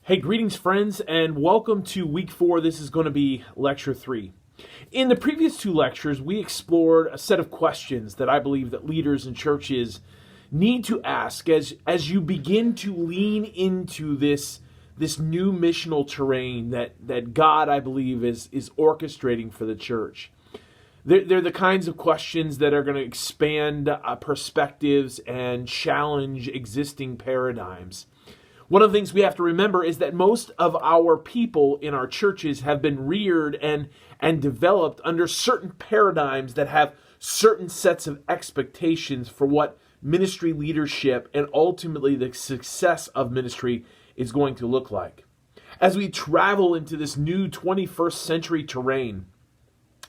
Hey, greetings, friends, and welcome to week 4. This is going to be lecture 3. In the previous 2 lectures, we explored a set of questions that I believe that leaders and churches need to ask as you begin to lean into this new missional terrain that God, I believe, is orchestrating for the church. They're the kinds of questions that are going to expand perspectives and challenge existing paradigms. One of the things we have to remember is that most of our people in our churches have been reared and developed under certain paradigms that have certain sets of expectations for what ministry leadership and ultimately the success of ministry is going to look like. As we travel into this new 21st century terrain,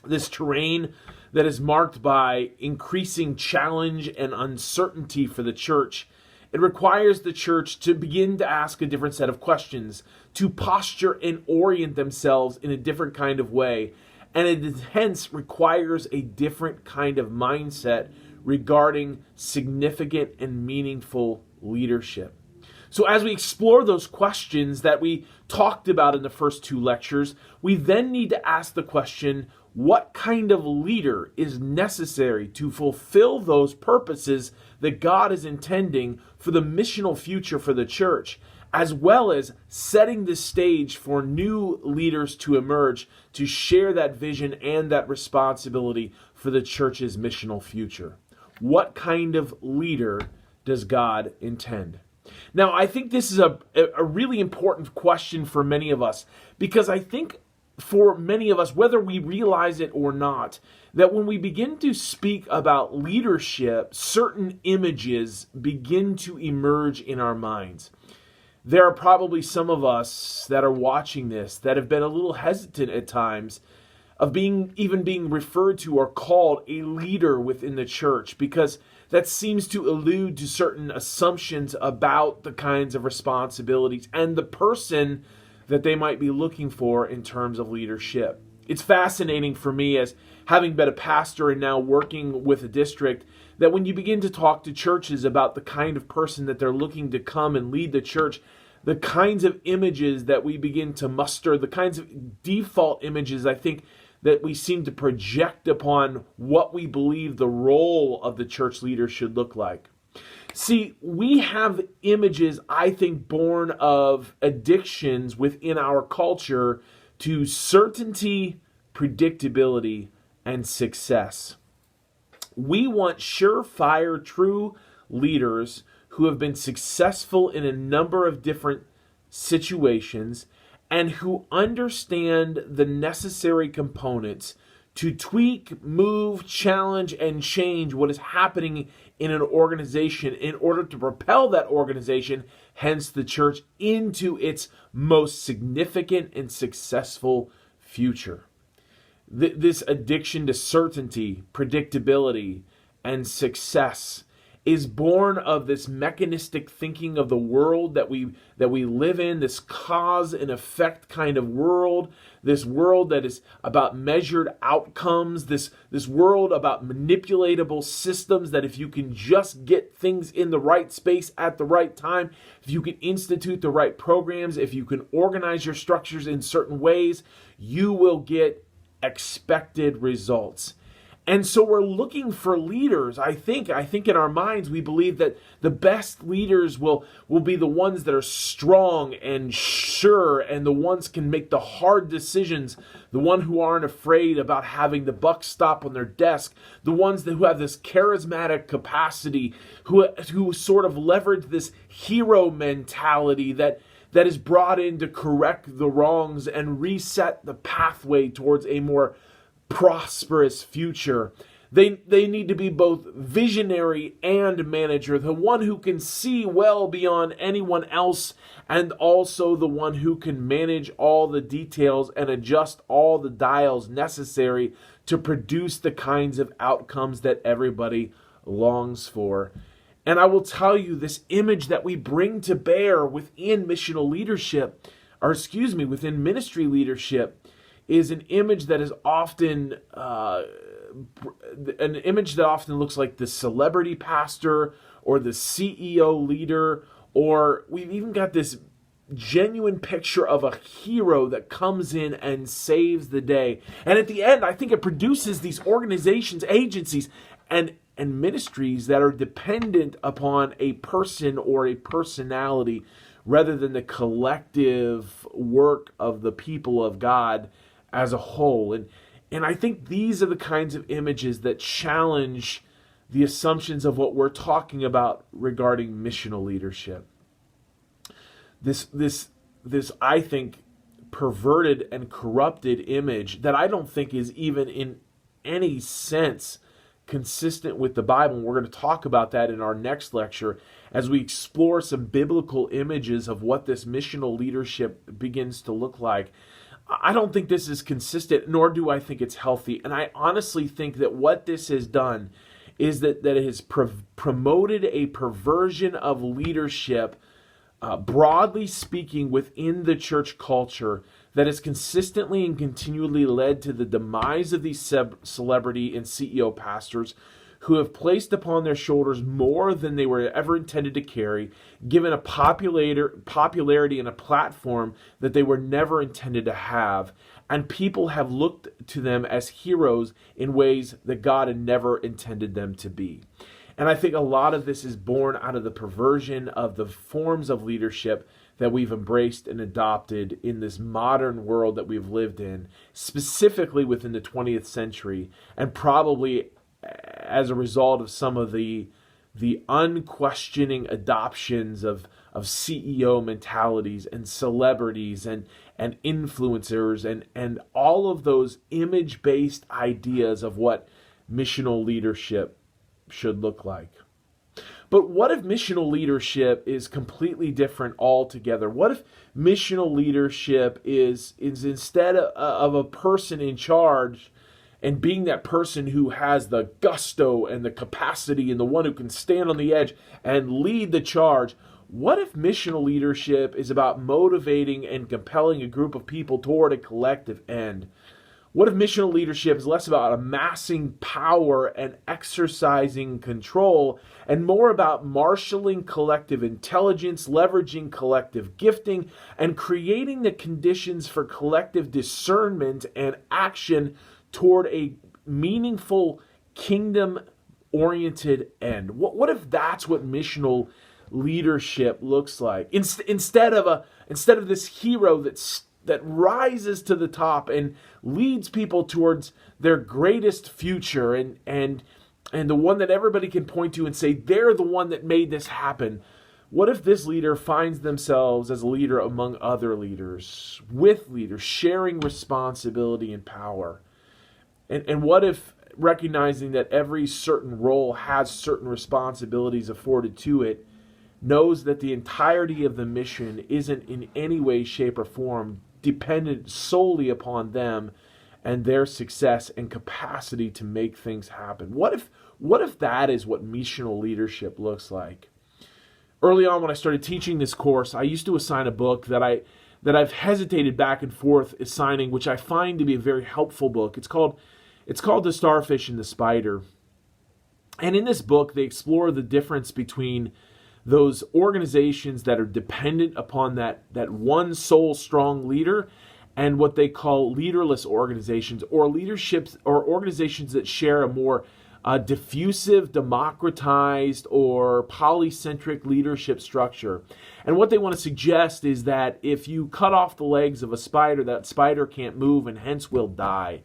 this terrain that is marked by increasing challenge and uncertainty for the church, it requires the church to begin to ask a different set of questions, to posture and orient themselves in a different kind of way, and it hence requires a different kind of mindset regarding significant and meaningful leadership. So as we explore those questions that we talked about in the first 2 lectures, we then need to ask the question, what kind of leader is necessary to fulfill those purposes that God is intending for the missional future for the church, as well as setting the stage for new leaders to emerge to share that vision and that responsibility for the church's missional future? What kind of leader does God intend? Now, I think this is a really important question for many of us, because I think for many of us, whether we realize it or not, that when we begin to speak about leadership, certain images begin to emerge in our minds. There are probably some of us that are watching this that have been a little hesitant at times of being referred to or called a leader within the church, because that seems to allude to certain assumptions about the kinds of responsibilities and the person that they might be looking for in terms of leadership. It's fascinating for me, as having been a pastor and now working with a district, that when you begin to talk to churches about the kind of person that they're looking to come and lead the church, the kinds of images that we begin to muster, the kinds of default images, I think, that we seem to project upon what we believe the role of the church leader should look like. See, we have images, I think, born of addictions within our culture to certainty, predictability, and success. We want surefire, true leaders who have been successful in a number of different situations and who understand the necessary components to tweak, move, challenge, and change what is happening in an organization in order to propel that organization, hence the church, into its most significant and successful future. This addiction to certainty, predictability, and success is born of this mechanistic thinking of the world that we live in, this cause and effect kind of world, this world that is about measured outcomes, this world about manipulatable systems that if you can just get things in the right space at the right time, if you can institute the right programs, if you can organize your structures in certain ways, you will get expected results. And so we're looking for leaders. I think in our minds we believe that the best leaders will be the ones that are strong and sure, and the ones can make the hard decisions, the one who aren't afraid about having the buck stop on their desk, the ones who have this charismatic capacity, who sort of leverage this hero mentality that is brought in to correct the wrongs and reset the pathway towards a more prosperous future. They need to be both visionary and manager, the one who can see well beyond anyone else, and also the one who can manage all the details and adjust all the dials necessary to produce the kinds of outcomes that everybody longs for. And I will tell you, this image that we bring to bear within missional leadership, within ministry leadership, is an image that is often looks like the celebrity pastor or the CEO leader, or we've even got this genuine picture of a hero that comes in and saves the day. And at the end, I think it produces these organizations, agencies, and ministries that are dependent upon a person or a personality rather than the collective work of the people of God as a whole. And I think these are the kinds of images that challenge the assumptions of what we're talking about regarding missional leadership. This I think perverted and corrupted image that I don't think is even in any sense consistent with the Bible. And we're going to talk about that in our next lecture as we explore some biblical images of what this missional leadership begins to look like. I don't think this is consistent, nor do I think it's healthy. And I honestly think that what this has done is that it has promoted a perversion of leadership, broadly speaking, within the church culture that has consistently and continually led to the demise of these celebrity and CEO pastors who have placed upon their shoulders more than they were ever intended to carry, given a popularity and a platform that they were never intended to have. And people have looked to them as heroes in ways that God had never intended them to be. And I think a lot of this is born out of the perversion of the forms of leadership that we've embraced and adopted in this modern world that we've lived in, specifically within the 20th century, and probably as a result of some of the unquestioning adoptions of CEO mentalities and celebrities and influencers and all of those image-based ideas of what missional leadership should look like. But what if missional leadership is completely different altogether? What if missional leadership is instead of a person in charge and being that person who has the gusto and the capacity and the one who can stand on the edge and lead the charge, what if missional leadership is about motivating and compelling a group of people toward a collective end? What if missional leadership is less about amassing power and exercising control and more about marshaling collective intelligence, leveraging collective gifting, and creating the conditions for collective discernment and action toward a meaningful kingdom-oriented end? What if that's what missional leadership looks like? Instead of this hero that rises to the top and leads people towards their greatest future and the one that everybody can point to and say they're the one that made this happen. What if this leader finds themselves as a leader among other leaders, with leaders, sharing responsibility and power? And what if, recognizing that every certain role has certain responsibilities afforded to it, knows that the entirety of the mission isn't in any way, shape, or form dependent solely upon them and their success and capacity to make things happen? What if that is what missional leadership looks like? Early on when I started teaching this course, I used to assign a book that I've hesitated back and forth assigning, which I find to be a very helpful book. It's called The Starfish and the Spider. And in this book, they explore the difference between those organizations that are dependent upon that one soul strong leader and what they call leaderless organizations, or leaderships or organizations that share a more diffusive, democratized, or polycentric leadership structure. And what they want to suggest is that if you cut off the legs of a spider, that spider can't move and hence will die.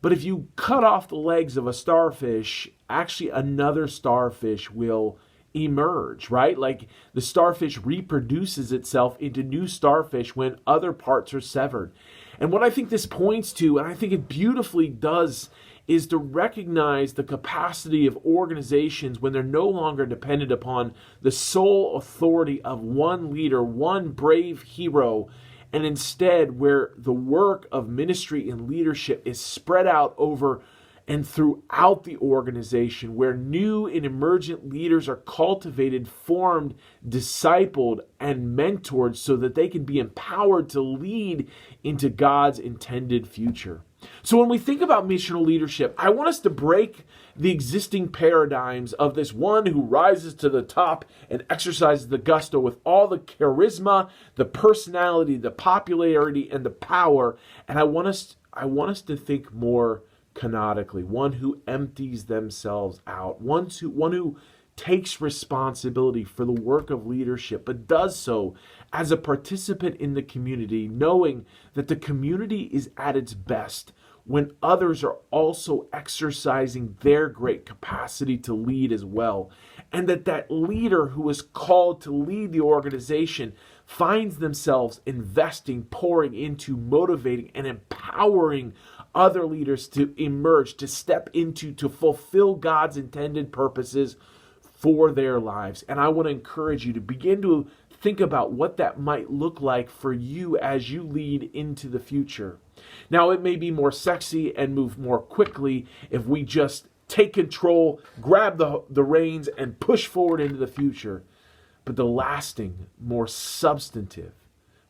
But if you cut off the legs of a starfish, actually another starfish will emerge, right? Like the starfish reproduces itself into new starfish when other parts are severed. And what I think this points to, and I think it beautifully does, is to recognize the capacity of organizations when they're no longer dependent upon the sole authority of one leader, one brave hero, and instead where the work of ministry and leadership is spread out over and throughout the organization, where new and emergent leaders are cultivated, formed, discipled, and mentored so that they can be empowered to lead into God's intended future. So when we think about missional leadership, I want us to break the existing paradigms of this one who rises to the top and exercises the gusto with all the charisma, the personality, the popularity, and the power. And I want us to think more canonically, one who empties themselves out, one who takes responsibility for the work of leadership, but does so as a participant in the community, knowing that the community is at its best when others are also exercising their great capacity to lead as well. And that leader who is called to lead the organization finds themselves investing, pouring into, motivating, and empowering other leaders to emerge, to step into, to fulfill God's intended purposes for their lives. And I want to encourage you to begin to think about what that might look like for you as you lead into the future. Now, it may be more sexy and move more quickly if we just take control, grab the reins, and push forward into the future. But the lasting, more substantive,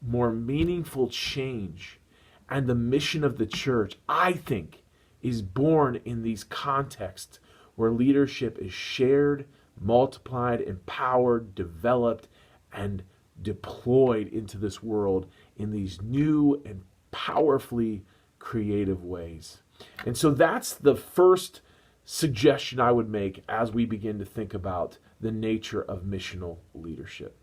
more meaningful change and the mission of the church, I think, is born in these contexts where leadership is shared, multiplied, empowered, developed, and deployed into this world in these new and powerfully creative ways. And so that's the first suggestion I would make as we begin to think about the nature of missional leadership.